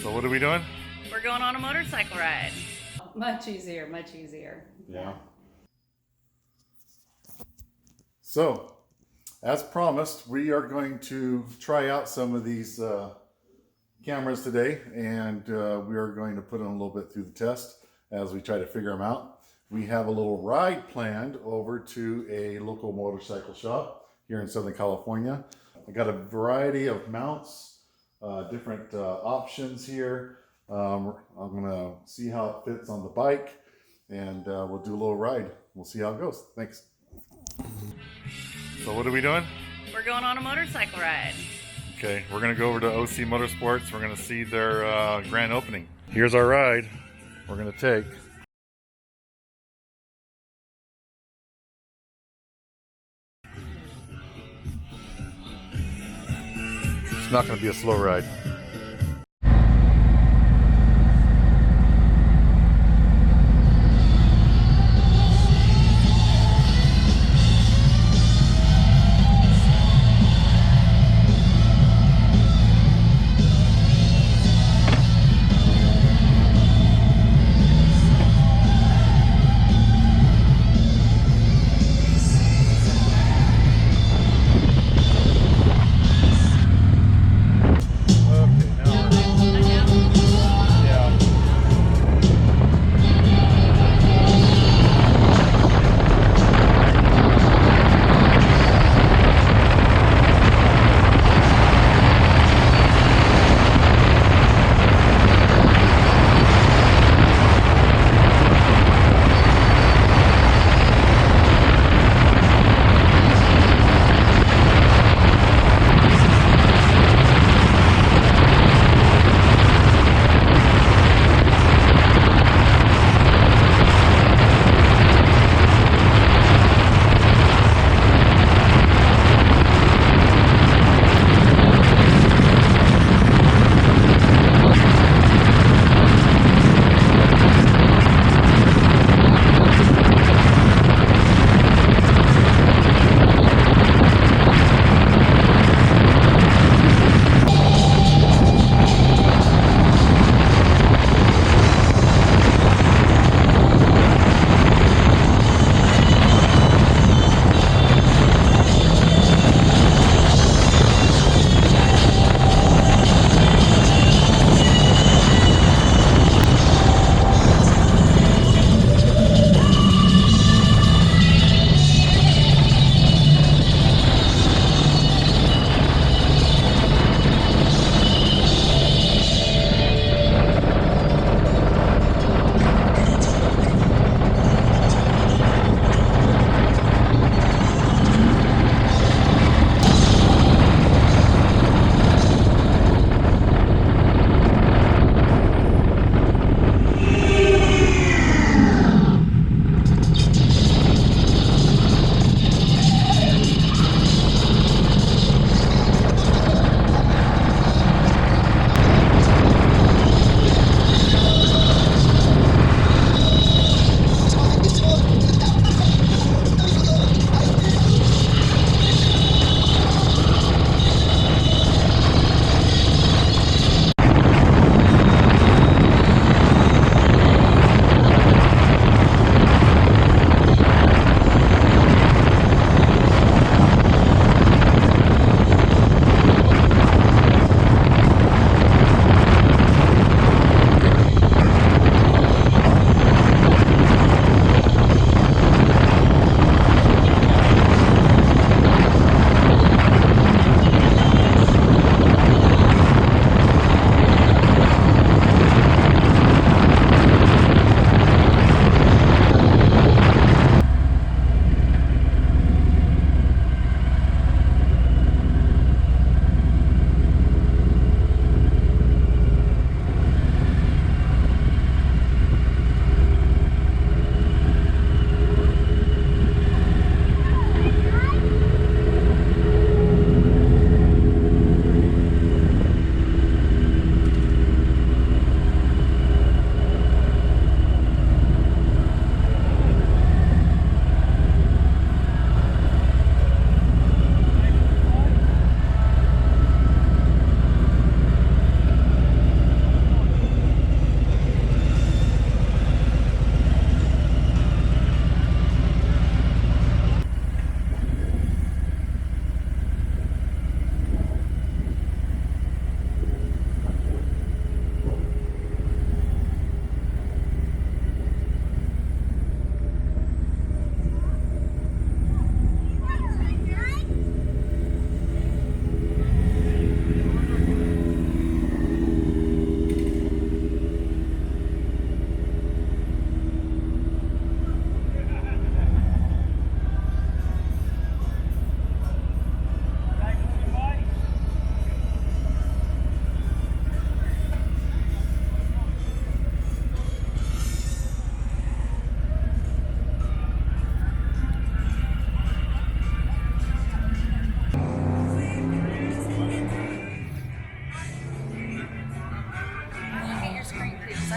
So what are we doing? We're going on a motorcycle ride. Much easier, much easier. Yeah. So, as promised, we are going to try out some of these cameras today, and we are going to put them a little bit through the test as we try to figure them out. We have a little ride planned over to a local motorcycle shop here in Southern California. I got a variety of mounts, different options here. I'm gonna see how it fits on the bike, and we'll do a little ride. We'll see how it goes. Thanks. So what are we doing? We're going on a motorcycle ride. Okay, we're gonna go over to OC Motorsports. We're gonna see their grand opening. Here's our ride we're gonna take. It's not gonna be a slow ride.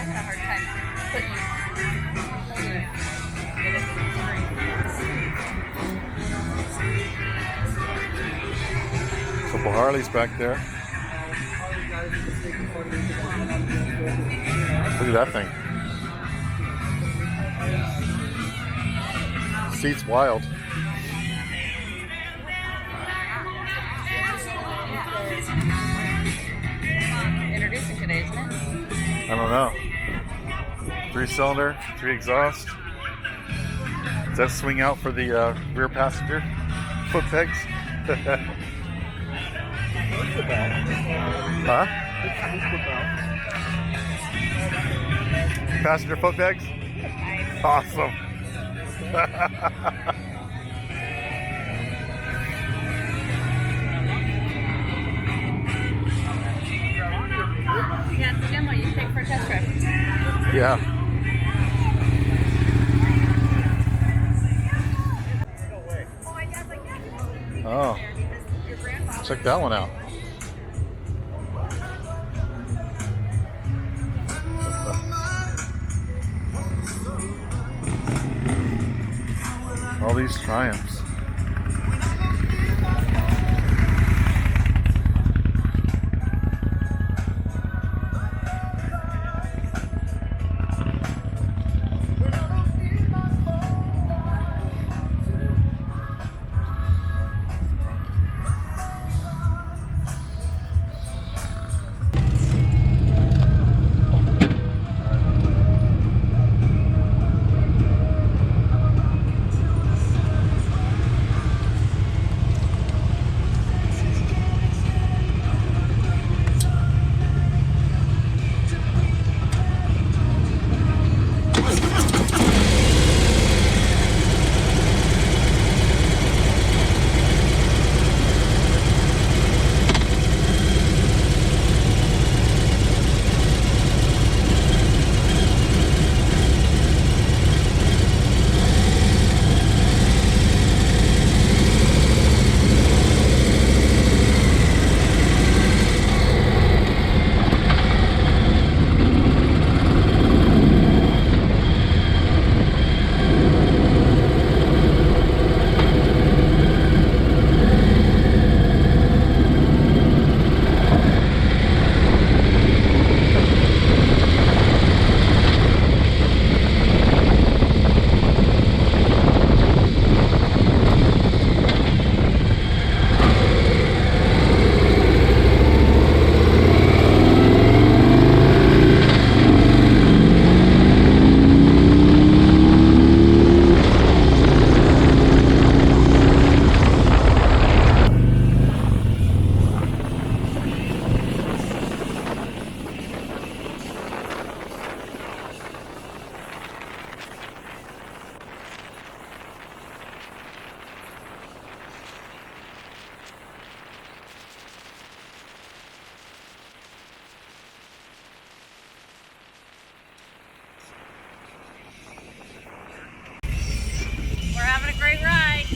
I had a hard time putting Couple Harleys back there. Look at that thing. Seat's wild. introducing today, isn't it? I don't know. 3-cylinder, 3 exhaust. Does that swing out for the rear passenger foot pegs? Huh? Passenger foot pegs? Awesome. Yeah, it's a demo you take for a test drive. Yeah. Oh. Check that one out. All these Triumphs. We're having a great ride.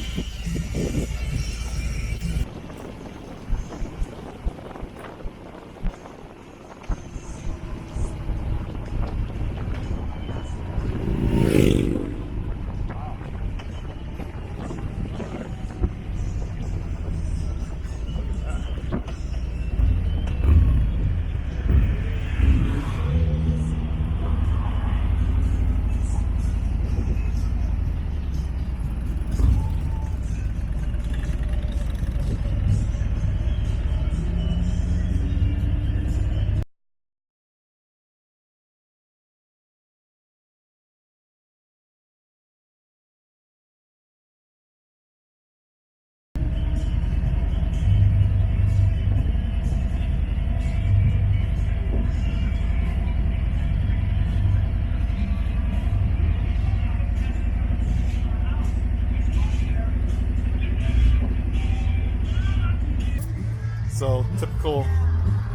So, typical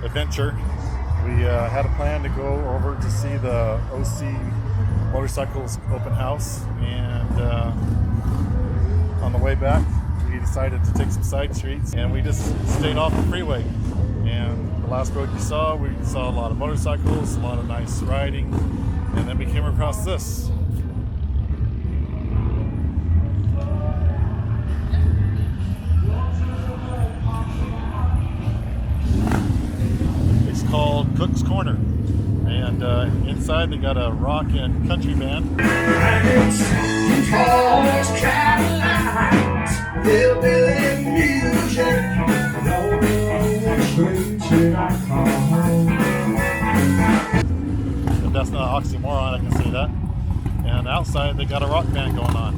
adventure. We had a plan to go over to see the OC Motorcycles open house, and on the way back we decided to take some side streets, and we just stayed off the freeway, and last road you saw, we saw a lot of motorcycles, a lot of nice riding, and then we came across this. It's called Cook's Corner, and inside they got a rock and country band. If that's not an oxymoron, I can say that. And outside they got a rock band going on.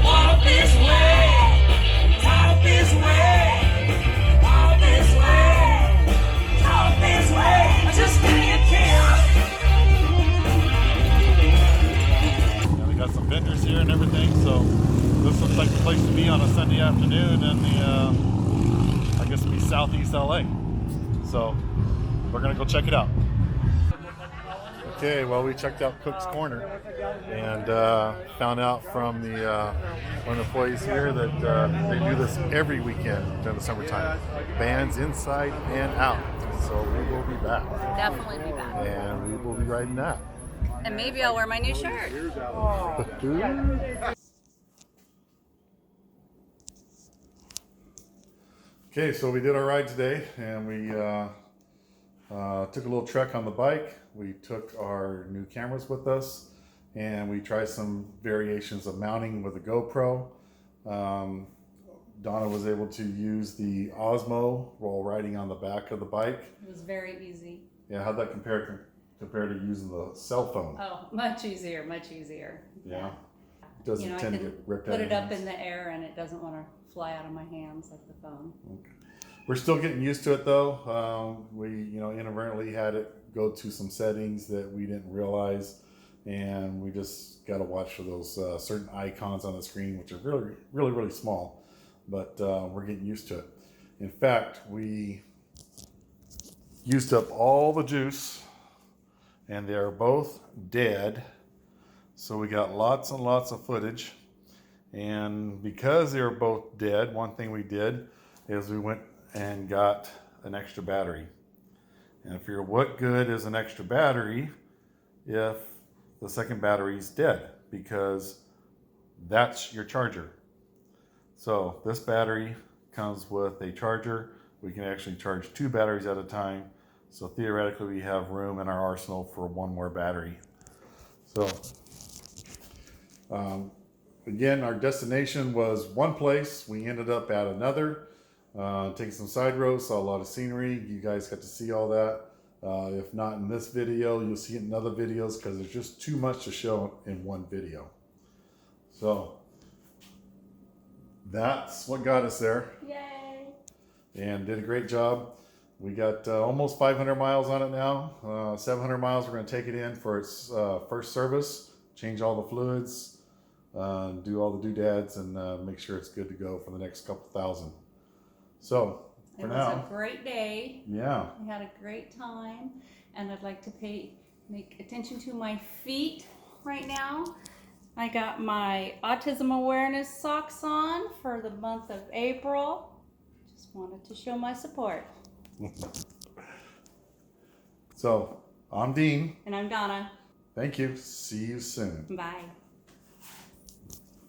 Walk this way, talk this way, walk this way, talk this way. I just can't kill. And they got some vendors here and everything, so this looks like the place to be on a Sunday afternoon in the, I guess it'd be Southeast LA. So we're gonna go check it out. Okay, well, we checked out Cook's Corner and found out from the one of the employees here that they do this every weekend during the summertime. Bands inside and out. So we will be back. Definitely be back. And we will be riding that. And maybe I'll wear my new shirt. Okay, so we did our ride today, and we took a little trek on the bike. We took our new cameras with us, and we tried some variations of mounting with a GoPro. Donna was able to use the Osmo while riding on the back of the bike. It was very easy. Yeah, how'd that compare to using the cell phone? Oh, much easier, much easier. Yeah, doesn't I tend to can get ripped put out of it your up hands. in the air and it doesn't want to fly out of my hands like the phone. Okay. We're still getting used to it though. We, inadvertently had it go to some settings that we didn't realize, and we just got to watch for those certain icons on the screen, which are really, really, really small. But we're getting used to it. In fact, we used up all the juice, and they are both dead. So we got lots and lots of footage. And because they were both dead, one thing we did is we went and got an extra battery. And I figured, what good is an extra battery if the second battery is dead? Because that's your charger. So this battery comes with a charger. We can actually charge 2 batteries at a time. So theoretically, we have room in our arsenal for 1 more battery. So again, our destination was one place. We ended up at another, taking some side roads, saw a lot of scenery. You guys got to see all that. If not in this video, you'll see it in other videos because there's just too much to show in one video. So that's what got us there. Yay! And did a great job. We got almost 500 miles on it now. 700 miles, we're going to take it in for its first service, change all the fluids, do all the doodads, and make sure it's good to go for the next couple thousand. So for now, It was a great day. yeah. We had a great time, and I'd like to make attention to my feet right now. I got my autism awareness socks on for the month of April. Just wanted to show my support. So I'm Dean. And I'm Donna. Thank you. See you soon. Bye.